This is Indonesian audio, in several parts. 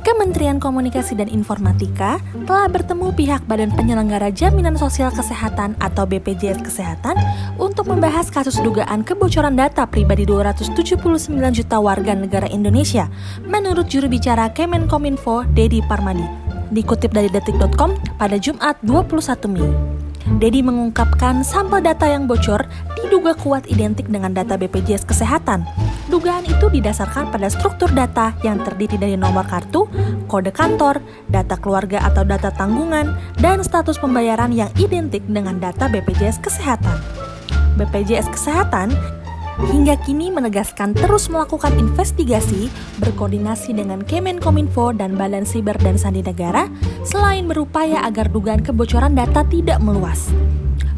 Kementerian Komunikasi dan Informatika telah bertemu pihak Badan Penyelenggara Jaminan Sosial Kesehatan atau BPJS Kesehatan untuk membahas kasus dugaan kebocoran data pribadi 279 juta warga negara Indonesia, menurut juru bicara Kemenkominfo, Dedi Parmadi. Dikutip dari detik.com pada Jumat 21 Mei. Dedi mengungkapkan sampel data yang bocor diduga kuat identik dengan data BPJS Kesehatan. Dugaan itu didasarkan pada struktur data yang terdiri dari nomor kartu, kode kantor, data keluarga atau data tanggungan, dan status pembayaran yang identik dengan data BPJS Kesehatan. BPJS Kesehatan hingga kini menegaskan terus melakukan investigasi berkoordinasi dengan Kemenkominfo dan Badan Siber dan Sandi Negara selain berupaya agar dugaan kebocoran data tidak meluas.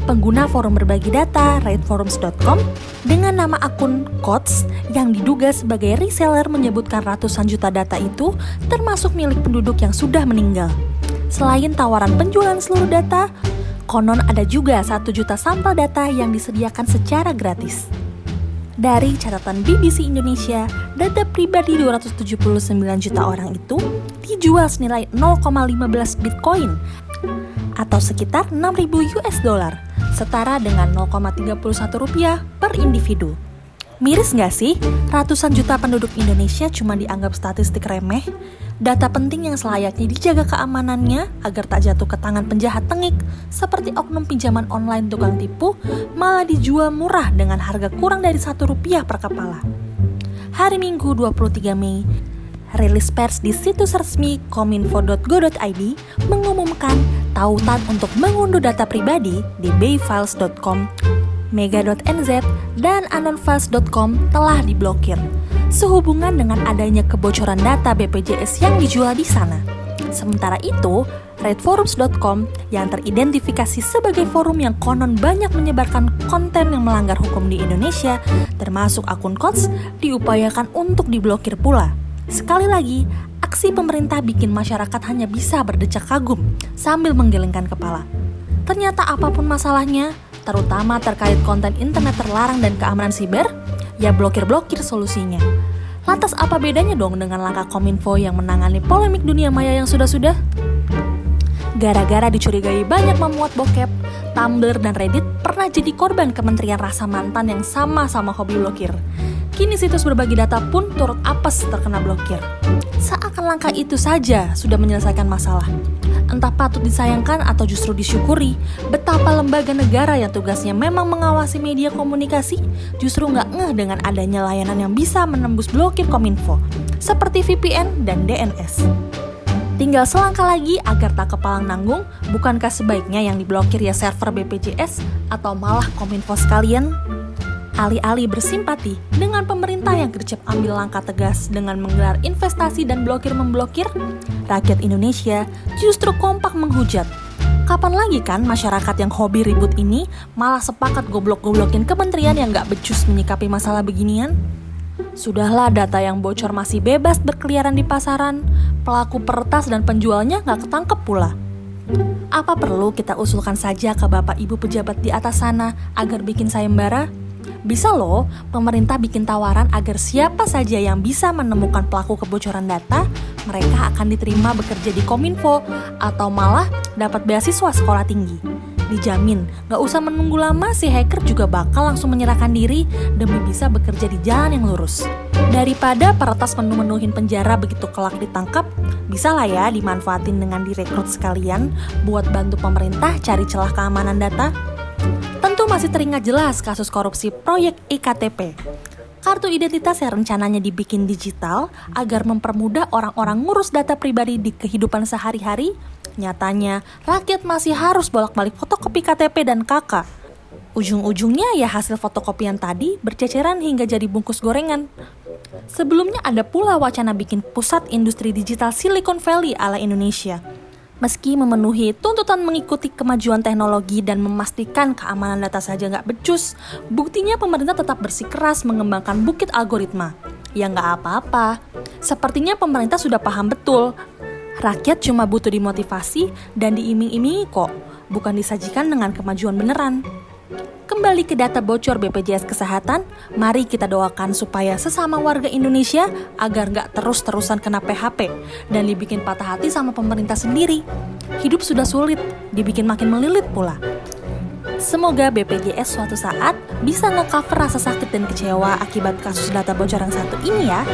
Pengguna forum berbagi data rateforums.com dengan nama akun Kots yang diduga sebagai reseller menyebutkan ratusan juta data itu termasuk milik penduduk yang sudah meninggal. Selain tawaran penjualan seluruh data, konon ada juga 1 juta sampel data yang disediakan secara gratis. Dari catatan BBC Indonesia, data pribadi 279 juta orang itu dijual senilai 0,15 Bitcoin atau sekitar 6.000 US dollar, setara dengan 0,31 rupiah per individu. Miris nggak sih? Ratusan juta penduduk Indonesia cuma dianggap statistik remeh. Data penting yang selayaknya dijaga keamanannya agar tak jatuh ke tangan penjahat tengik seperti oknum pinjaman online tukang tipu malah dijual murah dengan harga kurang dari Rp1 per kepala. Hari Minggu 23 Mei, rilis pers di situs resmi kominfo.go.id mengumumkan tautan untuk mengunduh data pribadi di bayfiles.com, mega.nz, dan anonfiles.com telah diblokir sehubungan dengan adanya kebocoran data BPJS yang dijual di sana. Sementara itu, rateforums.com yang teridentifikasi sebagai forum yang konon banyak menyebarkan konten yang melanggar hukum di Indonesia, termasuk akun Kots, diupayakan untuk diblokir pula. Sekali lagi, aksi pemerintah bikin masyarakat hanya bisa berdecak kagum sambil menggelengkan kepala. Ternyata apapun masalahnya, terutama terkait konten internet terlarang dan keamanan siber, ya blokir-blokir solusinya. Lantas apa bedanya dong dengan langkah Kominfo yang menangani polemik dunia maya yang sudah-sudah? Gara-gara dicurigai banyak memuat bokep, Tumblr dan Reddit pernah jadi korban kementerian rasa mantan yang sama-sama hobi blokir. Kini situs berbagi data pun turut apes terkena blokir. Seakan langkah itu saja sudah menyelesaikan masalah. Entah patut disayangkan atau justru disyukuri, betapa lembaga negara yang tugasnya memang mengawasi media komunikasi justru nggak ngeh dengan adanya layanan yang bisa menembus blokir Kominfo, seperti VPN dan DNS. Tinggal selangkah lagi agar tak kepalang nanggung, bukankah sebaiknya yang diblokir ya server BPJS atau malah Kominfo sekalian? Alih-alih bersimpati dengan pemerintah yang gercep ambil langkah tegas dengan menggelar investasi dan blokir-memblokir, rakyat Indonesia justru kompak menghujat. Kapan lagi kan masyarakat yang hobi ribut ini malah sepakat goblok-goblokin kementerian yang gak becus menyikapi masalah beginian? Sudahlah, data yang bocor masih bebas berkeliaran di pasaran, pelaku peretas dan penjualnya gak ketangkep pula. Apa perlu kita usulkan saja ke Bapak Ibu pejabat di atas sana agar bikin sayembara? Bisa loh, pemerintah bikin tawaran agar siapa saja yang bisa menemukan pelaku kebocoran data, mereka akan diterima bekerja di Kominfo atau malah dapat beasiswa sekolah tinggi. Dijamin, gak usah menunggu lama si hacker juga bakal langsung menyerahkan diri demi bisa bekerja di jalan yang lurus. Daripada peretas menu-menuhin penjara begitu kelak ditangkap, bisa lah ya dimanfaatin dengan direkrut sekalian buat bantu pemerintah cari celah keamanan data. Tentu masih teringat jelas kasus korupsi proyek iktp. Kartu identitas yang rencananya dibikin digital agar mempermudah orang-orang ngurus data pribadi di kehidupan sehari-hari, nyatanya rakyat masih harus bolak-balik fotokopi KTP dan KK. Ujung-ujungnya ya hasil fotokopian tadi berceceran hingga jadi bungkus gorengan. Sebelumnya ada pula wacana bikin pusat industri digital Silicon Valley ala Indonesia. Meski memenuhi tuntutan mengikuti kemajuan teknologi dan memastikan keamanan data saja nggak becus, buktinya pemerintah tetap bersikeras mengembangkan bukit algoritma. Ya nggak apa-apa, sepertinya pemerintah sudah paham betul. Rakyat cuma butuh dimotivasi dan diiming-imingi kok, bukan disajikan dengan kemajuan beneran. Kembali ke data bocor BPJS Kesehatan, mari kita doakan supaya sesama warga Indonesia agar nggak terus-terusan kena PHP dan dibikin patah hati sama pemerintah sendiri. Hidup sudah sulit, dibikin makin melilit pula. Semoga BPJS suatu saat bisa nge-cover rasa sakit dan kecewa akibat kasus data bocor yang satu ini ya.